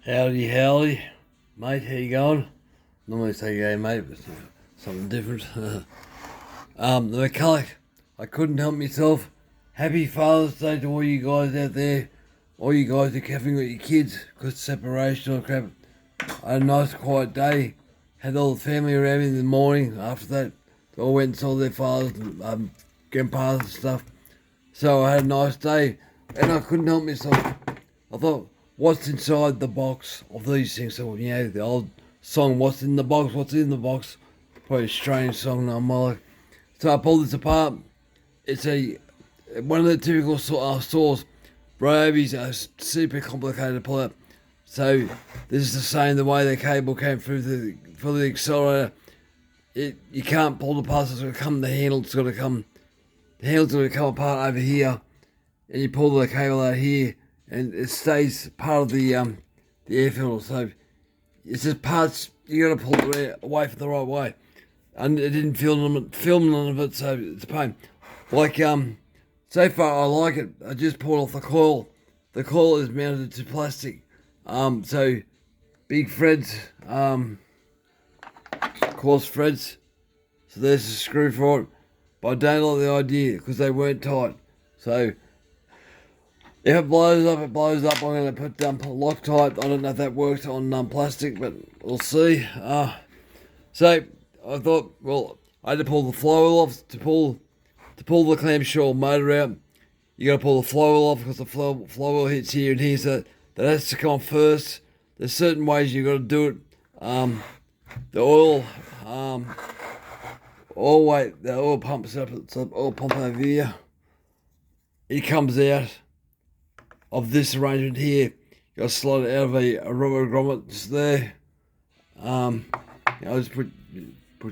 Howdy, howdy, mate. How you going? Normally say hey, mate, but something different. The McCullough, I couldn't help myself. Happy Father's Day to all you guys out there. All you guys who are having with your kids because separation or crap. I had a nice quiet day. Had all the family around me in the morning. After that, they all went and saw their fathers and grandpas and stuff. So I had a nice day, and I couldn't help myself. I thought, what's inside the box of these things? So, you know, the old song, what's in the box, what's in the box? Probably a strange song, I'm like. So I pulled this apart. It's one of the typical saws. Robies are super complicated to pull out. So this is the same, the way the cable came through for the accelerator. You can't pull the parts, it's got to come, the handle's got to come apart over here. And you pull the cable out here, and it stays part of the air filter. So it's just parts you got to pull it away from the right way. And it didn't film none of it, so it's a pain. Like so far I like it. I just pulled off the coil. The coil is mounted to plastic. So big threads, coarse threads. So there's a screw for it. But I don't like the idea because they weren't tight. So if it blows up, it blows up. I'm going to put Loctite. I don't know if that works on plastic, but we'll see. So I thought, well, I had to pull the flywheel off to pull the clamshell motor out. You got to pull the flywheel off because the flywheel hits here and here, so that has to come off first. There's certain ways you got to do it. The oil pumps up. It's an oil pump over here. It comes out of this arrangement here. You got to slide it out of a rubber grommet just there. I'll just put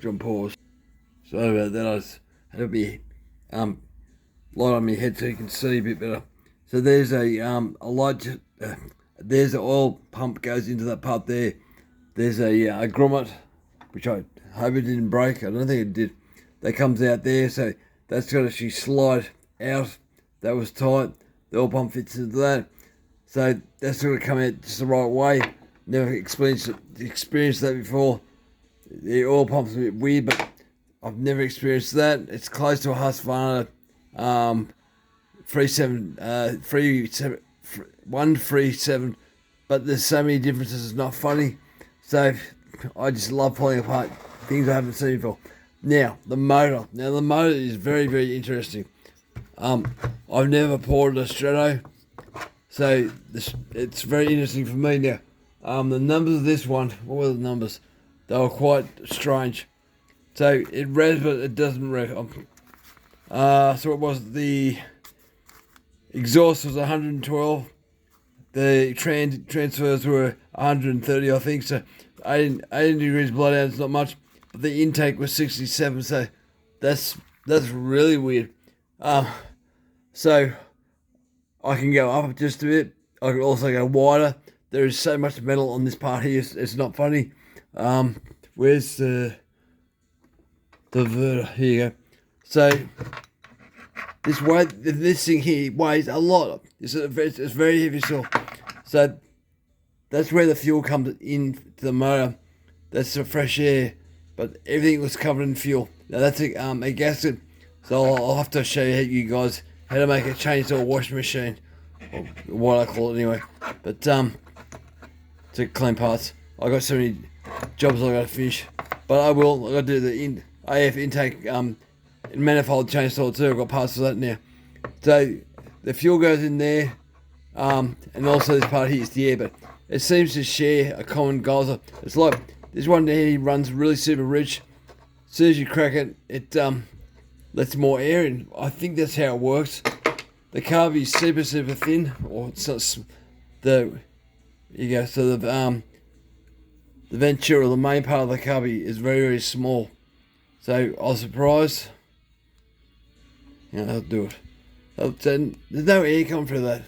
you on pause. Sorry about that. I just had to be light on my head so you can see a bit better. So there's a light. There's the oil pump goes into that part there. There's a grommet, which I hope it didn't break. I don't think it did. That comes out there, so that's got to actually slide out. That was tight. The oil pump fits into that. So that's got to come out just the right way. Never experienced that before. The oil pump's a bit weird, but I've never experienced that. It's close to a Husqvarna 137, but there's so many differences, it's not funny. So I just love pulling apart things I haven't seen before. Now the motor is very, very interesting. I've never poured a Strato, so it's very interesting for me now. The numbers of this one, what were the numbers? They were quite strange. So it revs, but it doesn't rev. So it was the exhaust was 112. The transfers were 130, I think. So 18 degrees below down. It's not much, but the intake was 67. So that's really weird. So I can go up just a bit. I can also go wider. There is so much metal on this part here. It's not funny. Where's the diverter? Here you go. So this thing here weighs a lot. It's very heavy still. So that's where the fuel comes into the motor. That's the fresh air, but everything was covered in fuel. Now that's a gasket. So I'll have to show you guys how to make a chainsaw washing machine, or what I call it anyway. But to clean parts, I got so many jobs I got to finish. But I got to do the AF intake manifold chainsaw too. I've got parts of that now. So the fuel goes in there, and also this part here is the air, but it seems to share a common geyser. It's like this one here runs really super rich. As soon as you crack it, it lets more air in. I think that's how it works. The carby is super thin, or it's not you go. So the ventura, the main part of the carby, is very, very small. So I was surprised. I'll do it. There's no air coming through that.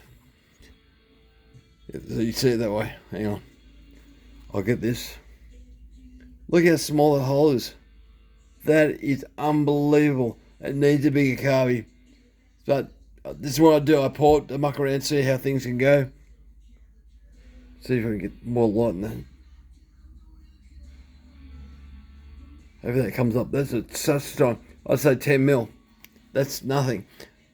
So you see it that way. Hang on. I'll get this. Look how small that hole is. That is unbelievable. It needs a bigger carby. But this is what I do. I muck around, see how things can go. See if we can get more light in that. Hopefully that comes up. That's such strong. I'd say 10 mil. That's nothing.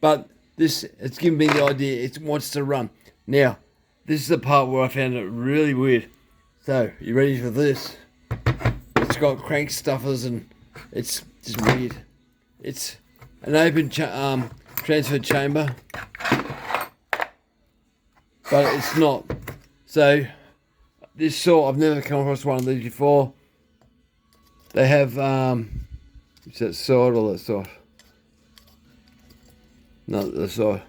But this, it's given me the idea. It wants to run. Now, this is the part where I found it really weird. So, you ready for this? It's got crank stuffers and it's just weird. It's an open transfer chamber, but it's not. So, this saw, I've never come across one of these before. They have, is that side or that side? No, the side.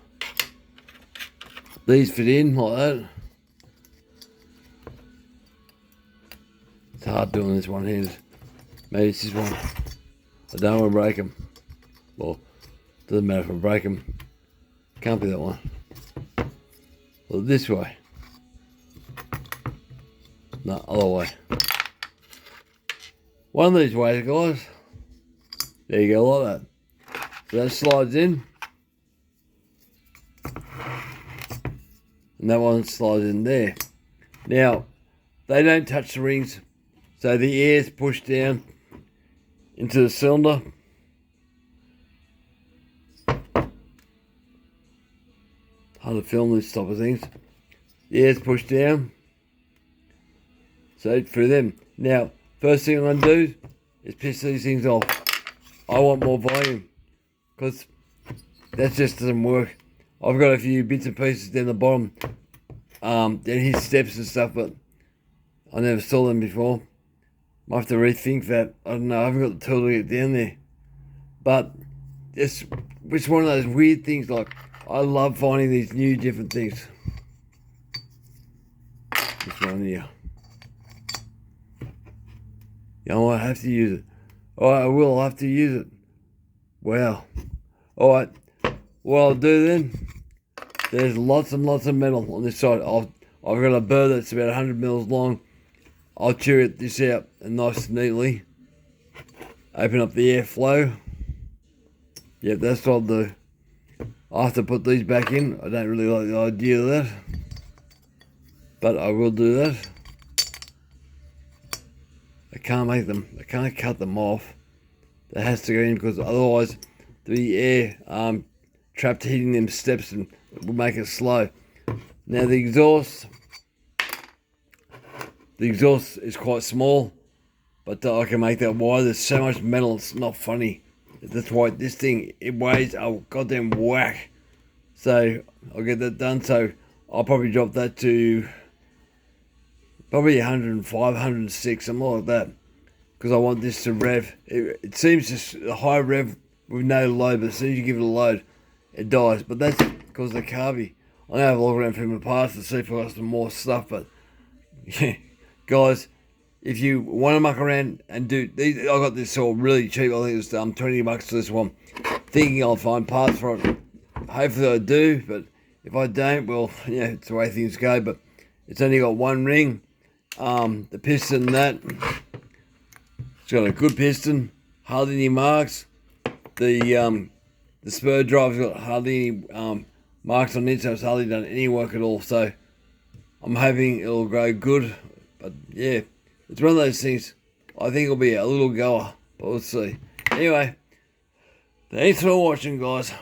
These fit in like that. It's hard doing this one here. Maybe it's this one. I don't want to break them. Well, doesn't matter if I break them. Can't be that one. Well, this way. No, other way. One of these ways, guys. There you go, like that. So that slides in. And that one slides in there. Now, they don't touch the rings. So the air's pushed down into the cylinder. Hard to film this type of things. The air's pushed down. So through them. Now, first thing I'm going to do is piss these things off. I want more volume. Because that just doesn't work. I've got a few bits and pieces down the bottom. Down his steps and stuff, but I never saw them before. Might have to rethink that. I don't know, I haven't got the tool to get down there. But it's one of those weird things, like, I love finding these new different things. This one here. You know, I have to use it. Alright, I will, I'll have to use it. Wow. Alright, what I'll do then, there's lots and lots of metal on this side. I've got a burr that's about 100 mils long. I'll chew this out and nice and neatly. Open up the airflow. Yep, that's what I'll do. I'll have to put these back in. I don't really like the idea of that. But I will do that. I can't cut them off. That has to go in because otherwise the air trapped hitting them steps and it will make it slow. Now the exhaust is quite small, but I can make that wide. There's so much metal, it's not funny. That's why this thing, it weighs a goddamn whack. So I'll get that done. So I'll probably drop that to probably 105, 106, something like that. Because I want this to rev. It seems just a high rev with no load, but as soon as you give it a load, it dies. But that's because of the carby. I know I've looked around for my parts to see if I've got some more stuff, but yeah, guys, if you want to muck around and do these, I got this all really cheap. I think it was 20 bucks for this one. Thinking I'll find parts for it. Hopefully I do, but if I don't, well, yeah, it's the way things go. But it's only got one ring. The piston, it's got a good piston, hardly any marks. The spur drive's got hardly any marks on it, so it's hardly done any work at all. So I'm hoping it'll go good. But yeah, it's one of those things. I think it'll be a little goer, but we'll see. Anyway, thanks for watching, guys.